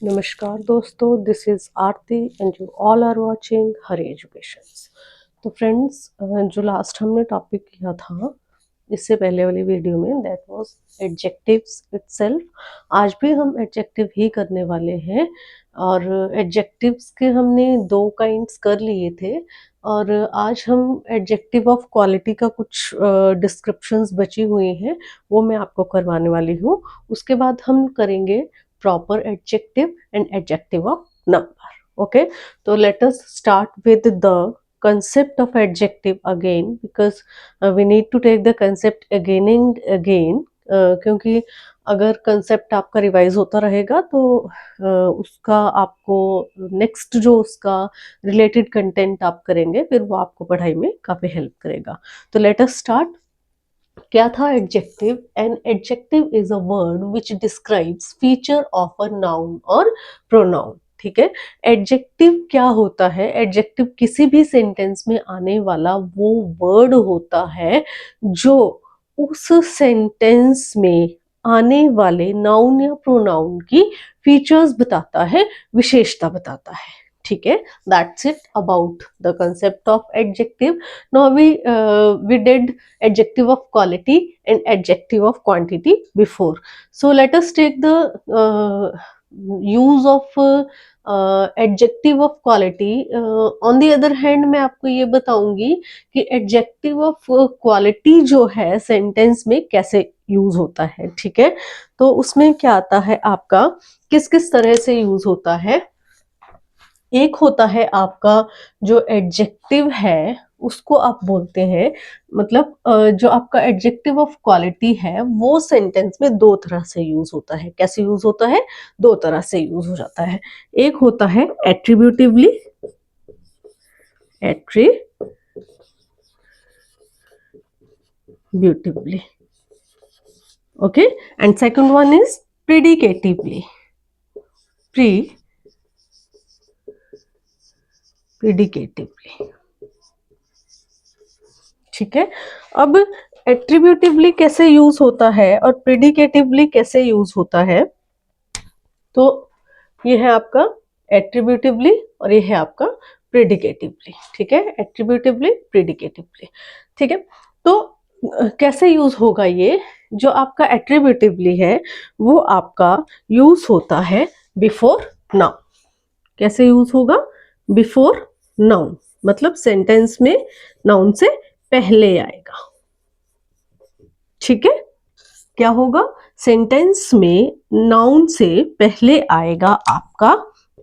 नमस्कार दोस्तों, this is Aarti and you all are watching Hari educations. तो फ्रेंड्स, जो लास्ट हमने टॉपिक किया था इससे पहले वाली वीडियो में, दैट वाज एडजेक्टिव्स इटसेल्फ। आज भी हम एडजेक्टिव ही करने वाले हैं और एडजेक्टिव्स के हमने दो काइंड्स कर लिए थे और आज हम एडजेक्टिव ऑफ क्वालिटी का कुछ डिस्क्रिप्शंस बची हुई हैं, वो मैं आपको करवाने वाली हूँ। उसके बाद हम करेंगे proper adjective and adjective of number. Okay, so let us start with the concept of adjective again because we need to take the concept again and again, क्योंकि अगर कंसेप्ट आपका रिवाइज होता रहेगा तो उसका आपको नेक्स्ट जो उसका रिलेटेड कंटेंट आप करेंगे फिर वो आपको पढ़ाई में काफ़ी हेल्प करेगा। तो लेट अस स्टार्ट। क्या था adjective? An adjective is a word which describes feature of a noun और प्रोनाउन। ठीक है, एडजेक्टिव क्या होता है? एडजेक्टिव किसी भी सेंटेंस में आने वाला वो वर्ड होता है जो उस सेंटेंस में आने वाले नाउन या प्रोनाउन की फीचर्स बताता है, विशेषता बताता है। ठीक है, that's it about the concept of adjective. Now we did adjective of quality and adjective of quantity before. So let us take the use of adjective of quality. On the other hand, मैं आपको ये बताऊंगी कि adjective of quality जो है sentence में कैसे use होता है। ठीक है, तो उसमें क्या आता है आपका, किस किस तरह से यूज होता है। एक होता है आपका जो एडजेक्टिव है उसको आप बोलते हैं, मतलब जो आपका एडजेक्टिव ऑफ क्वालिटी है वो सेंटेंस में दो तरह से यूज होता है। कैसे यूज होता है? दो तरह से यूज हो जाता है। एक होता है attributively, attributively, okay, and second one is predicatively, predicatively. ठीक है, अब एट्रीब्यूटिवली कैसे यूज होता है और प्रेडिकेटिवली कैसे यूज होता है, तो ये है आपका एट्रीब्यूटिवली और ये है आपका प्रेडिकेटिवली। ठीक है, एट्रीब्यूटिवली, प्रेडिकेटिवली। ठीक है, तो कैसे यूज होगा ये? जो आपका एट्रीब्यूटिवली है वो आपका यूज होता है बिफोर नाउन। कैसे यूज होगा? बिफोर नाउन, मतलब सेंटेंस में नाउन से पहले आएगा। ठीक है, क्या होगा? सेंटेंस में नाउन से पहले आएगा आपका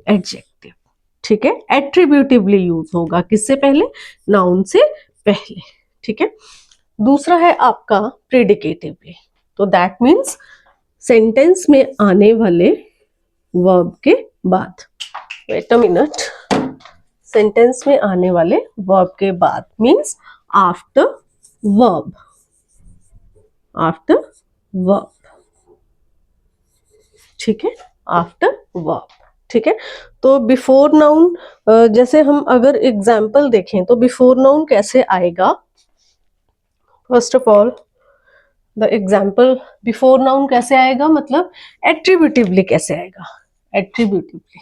एडजेक्टिव। ठीक है, एट्रीब्यूटिवली यूज होगा किससे पहले? नाउन से पहले। ठीक है, दूसरा है आपका प्रेडिकेटिवली, तो दैट मीन्स सेंटेंस में आने वाले वर्ब के बाद। वेट अ मिनट, सेंटेंस में आने वाले वर्ब के बाद means after verb, after verb. ठीक है, आफ्टर वर्ब। ठीक है, तो बिफोर नाउन, जैसे हम अगर एग्जाम्पल देखें तो बिफोर नाउन कैसे आएगा? First of all the example, before noun कैसे आएगा, मतलब एट्रीब्यूटिवली कैसे आएगा? एट्रीब्यूटिवली,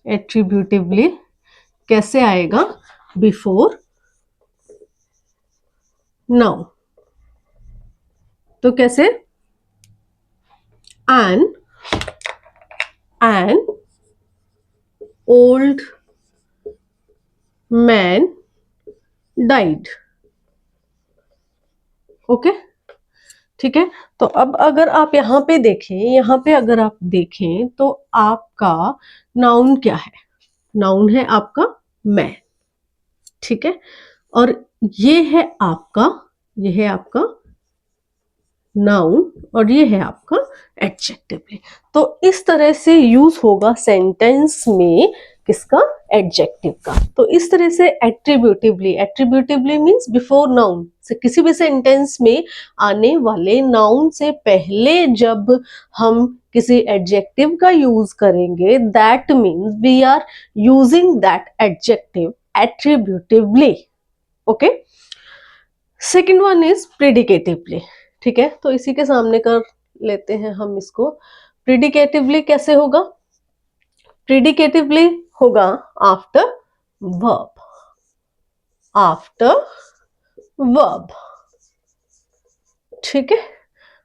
एट्रीब्यूटिवली कैसे आएगा बिफोर नाउन? तो कैसे? an old man died. Okay, ठीक है, तो अब अगर आप यहाँ पे देखें, यहाँ पे अगर आप देखें तो आपका नाउन क्या है? नाउन है आपका मैन। ठीक है, और ये है आपका, ये है आपका नाउन और ये है आपका एडजेक्टिव। तो इस तरह से यूज होगा सेंटेंस में किसका? एडजेक्टिव का। तो इस तरह से attributively, attributively means before noun से किसी भी सेंटेंस में आने वाले नाउन से पहले जब हम किसी एडजेक्टिव का यूज करेंगे, that means we are using that adjective attributively. Okay, second one is predicatively. ठीक है, तो इसी के सामने कर लेते हैं हम इसको। प्रिडिकेटिवली कैसे होगा? प्रिडिकेटिवली होगा आफ्टर वर्ब, आफ्टर वर्ब, ठीक है,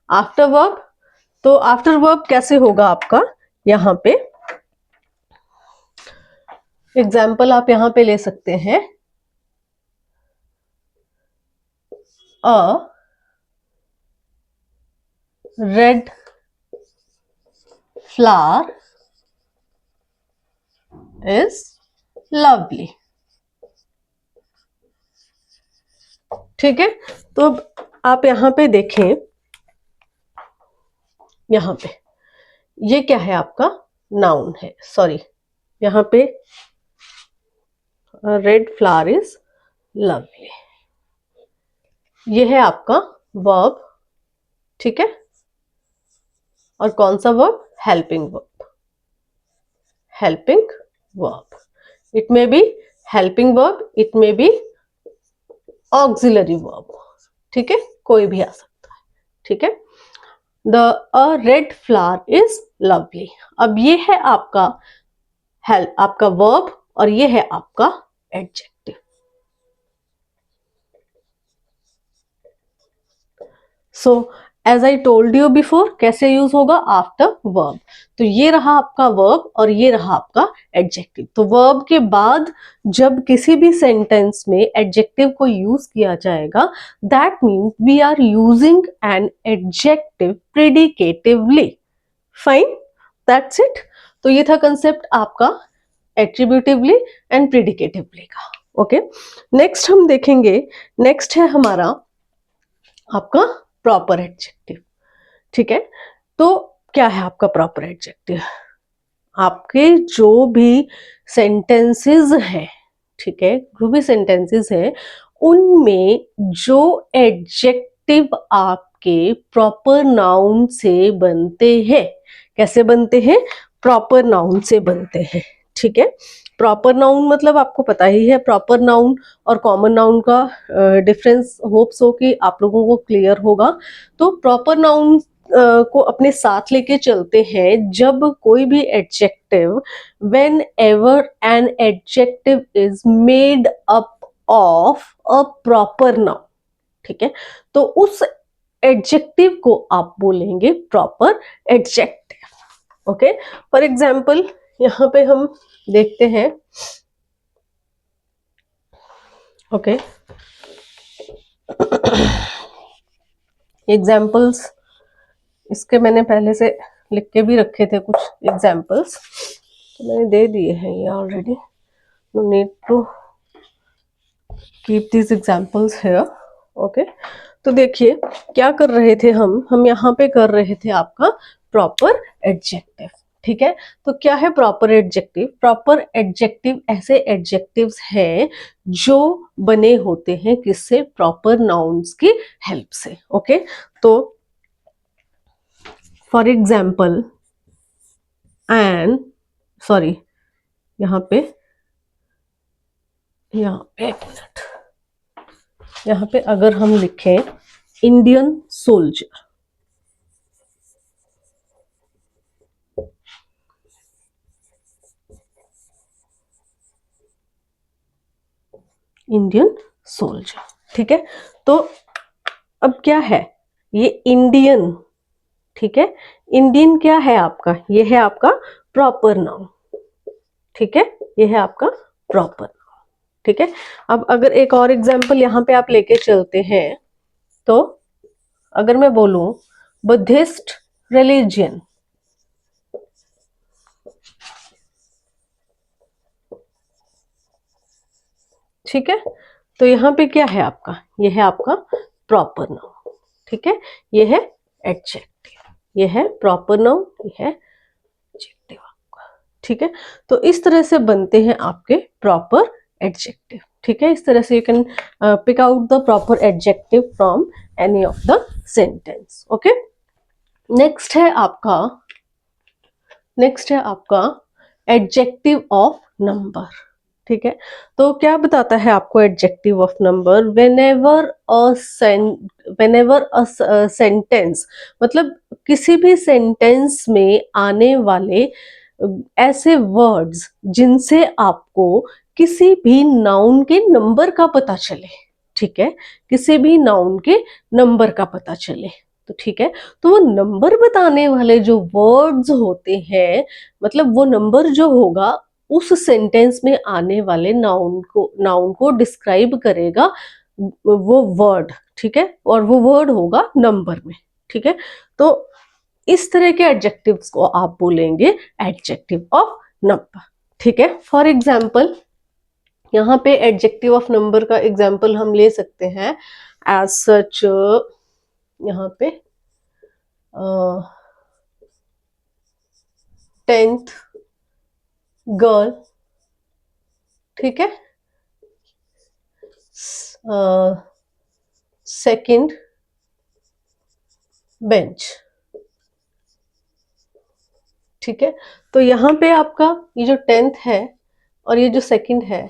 आफ्टर वर्ब। तो आफ्टर वर्ब कैसे होगा आपका? यहां पे एग्जाम्पल आप यहां पे ले सकते हैं, अ रेड फ्लावर इज लवली, ठीक है। तो आप यहां पे देखें, यहां पे ये क्या है? आपका नाउन है, सॉरी, यहां पे रेड फ्लावर इज लवली, ये है आपका वर्ब, ठीक है। और कौन सा verb? Helping verb, helping verb. It may be helping verb, it may be auxiliary verb, ठीक है, कोई भी आ सकता है, ठीक है। The a red flower is lovely, अब ये है आपका आपका वर्ब और ये है आपका adjective. So as I told you before, कैसे यूज होगा? After verb. तो ये रहा आपका वर्ब और ये रहा आपका एडजेक्टिव। तो वर्ब के बाद जब किसी भी सेंटेंस में एडजेक्टिव को यूज किया जाएगा, that means we are using an adjective predicatively. Fine, that's it. तो ये था कंसेप्ट आपका एट्रीब्यूटिवली एंड प्रिडिकेटिवली का। ओके, नेक्स्ट हम देखेंगे, नेक्स्ट है हमारा आपका प्रॉपर एडजेक्टिव, ठीक है। तो क्या है आपका प्रॉपर एडजेक्टिव? आपके जो भी सेंटेंसेस हैं, ठीक है, जो भी सेंटेंसेस हैं उनमें जो एडजेक्टिव आपके प्रॉपर नाउन से बनते हैं, कैसे बनते हैं? प्रॉपर नाउन से बनते हैं, ठीक है। प्रॉपर नाउन मतलब आपको पता ही है, प्रॉपर नाउन और कॉमन नाउन का डिफरेंस होप्स हो कि आप लोगों को क्लियर होगा। तो प्रॉपर नाउन को अपने साथ लेके चलते हैं जब कोई भी adjective, when ever an adjective is made up of a proper noun, ठीक है, तो उस एडजेक्टिव को आप बोलेंगे proper adjective. Okay, for example यहां पे हम देखते हैं, ओके, एग्जाम्पल्स इसके मैंने पहले से लिख के भी रखे थे कुछ एग्जाम्पल्स, तो मैंने दे दिए हैं ये already. No need to keep this examples here. Okay, तो देखिए क्या कर रहे थे हम यहाँ पे कर रहे थे आपका प्रॉपर एडजेक्टिव, ठीक है। तो क्या है प्रॉपर एडजेक्टिव? प्रॉपर एडजेक्टिव ऐसे एडजेक्टिव्स हैं जो बने होते हैं किससे? प्रॉपर नाउन्स की हेल्प से। ओके, तो फॉर एग्जाम्पल एंड, सॉरी, यहाँ पे एक मिनट, यहाँ पे अगर हम लिखें इंडियन सोल्जर, इंडियन सोल्जर, ठीक है। तो अब क्या है ये इंडियन, ठीक है, इंडियन क्या है आपका? ये है आपका प्रॉपर नाउन, ठीक है, ये है आपका प्रॉपर नाउन, ठीक है। अब अगर एक और एग्जांपल यहां पे आप लेके चलते हैं, तो अगर मैं बोलूं बुद्धिस्ट रिलीजियन, ठीक है, तो यहाँ पे क्या है आपका? ये है आपका प्रॉपर नाउन, ठीक है, ये है एडजेक्टिव, ये है प्रॉपर नाउन, ये है एडजेक्टिव आपका, ठीक है। तो इस तरह से बनते हैं आपके प्रॉपर एडजेक्टिव, ठीक है। इस तरह से you can pick out the proper adjective from any of the sentence. Okay, next है आपका, नेक्स्ट है आपका एडजेक्टिव ऑफ नंबर, ठीक है। तो क्या बताता है आपको adjective of number, whenever a sentence, मतलब किसी भी सेंटेंस में आने वाले ऐसे वर्ड्स जिनसे आपको किसी भी नाउन के नंबर का पता चले, ठीक है, किसी भी नाउन के नंबर का पता चले, तो ठीक है। तो वो नंबर बताने वाले जो वर्ड्स होते हैं, मतलब वो नंबर जो होगा उस सेंटेंस में आने वाले नाउन को डिस्क्राइब करेगा वो वर्ड, ठीक है, और वो वर्ड होगा नंबर में, ठीक है। तो इस तरह के एडजेक्टिव्स को आप बोलेंगे एडजेक्टिव ऑफ नंबर, ठीक है। फॉर एग्जाम्पल यहाँ पे एडजेक्टिव ऑफ नंबर का एग्जाम्पल हम ले सकते हैं एज सच, यहाँ पे 10th गर्ल, ठीक है, सेकंड बेंच, ठीक है। तो यहाँ पे आपका ये जो 10th है और ये जो सेकंड है,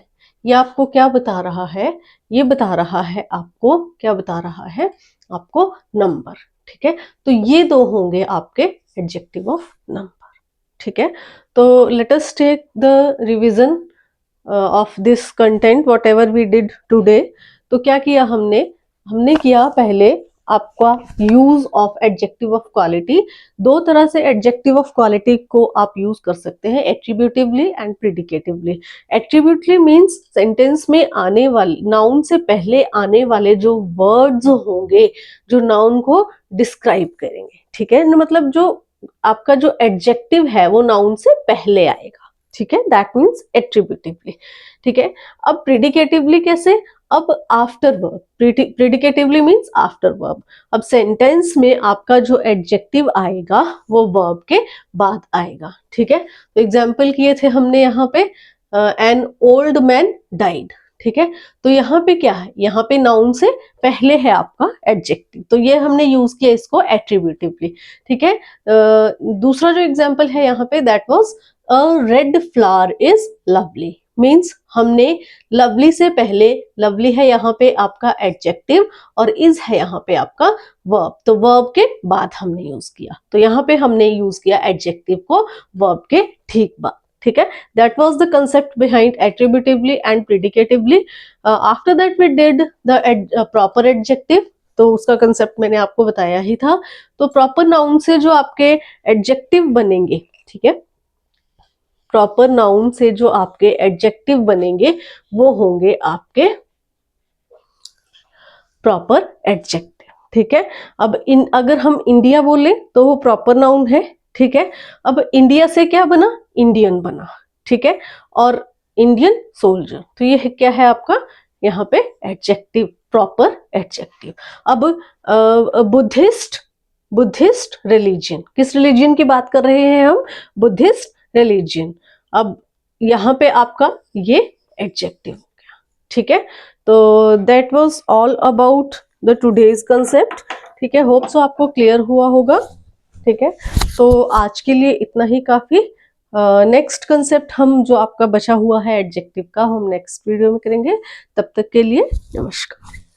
ये आपको क्या बता रहा है, ये बता रहा है आपको, क्या बता रहा है आपको, नंबर, ठीक है। तो ये दो होंगे आपके एडजेक्टिव ऑफ नंबर, ठीक है। तो let us take the revision of this content whatever we did today. तो क्या किया हमने, हमने किया पहले आपका use of adjective of quality. दो तरह से एडजेक्टिव ऑफ क्वालिटी को आप यूज कर सकते हैं, एट्रीब्यूटिवली एंड प्रिडिकेटिवली। एट्रीब्यूटली मीन्स सेंटेंस में आने वाले नाउन से पहले आने वाले जो वर्ड्स होंगे जो नाउन को डिस्क्राइब करेंगे, ठीक है, मतलब जो आपका जो एडजेक्टिव है वो नाउन से पहले आएगा, ठीक है, दैट मीन्स एट्रीब्यूटिवली, ठीक है। अब प्रिडिकेटिवली कैसे, अब after verb, predicatively means after verb. अब सेंटेंस में आपका जो एडजेक्टिव आएगा वो वर्ब के बाद आएगा, ठीक है। तो एग्जाम्पल किए थे हमने यहाँ पे एन ओल्ड मैन डाइड, ठीक है। तो यहाँ पे क्या है, यहाँ पे नाउन से पहले है आपका एडजेक्टिव, तो ये हमने यूज किया इसको एट्रीब्यूटिवली, ठीक है। दूसरा जो एग्जाम्पल है यहाँ पे that was a red flower is lovely, means हमने लवली से पहले, लवली है यहाँ पे आपका एडजेक्टिव और इज है यहाँ पे आपका वर्ब, तो वर्ब के बाद हमने यूज किया, तो यहाँ पे हमने यूज किया एडजेक्टिव को वर्ब के ठीक बाद, ठीक है। That was the concept behind attributively and predicatively. After that we did the proper adjective, तो उसका कंसेप्ट मैंने आपको बताया ही था। तो प्रॉपर नाउन से जो आपके एडजेक्टिव बनेंगे, ठीक है, प्रॉपर नाउन से जो आपके एडजेक्टिव बनेंगे वो होंगे आपके प्रॉपर एडजेक्टिव, ठीक है। अब अगर हम इंडिया बोले तो वो प्रॉपर नाउन है, ठीक है। अब इंडिया से क्या बना, इंडियन बना, ठीक है, और इंडियन सोल्जर, तो ये क्या है आपका यहाँ पे एडजेक्टिव, प्रॉपर एडजेक्टिव। अब बुद्धिस्ट रिलीजन, किस रिलीजन की बात कर रहे हैं हम, बुद्धिस्ट रिलीजन। अब यहाँ पे आपका ये एडजेक्टिव हो गया, ठीक है। तो that was all about the today's concept, ठीक है। होप सो आपको क्लियर हुआ होगा, ठीक है। तो आज के लिए इतना ही काफी। नेक्स्ट कंसेप्ट हम जो आपका बचा हुआ है एडजेक्टिव का, हम नेक्स्ट वीडियो में करेंगे। तब तक के लिए नमस्कार।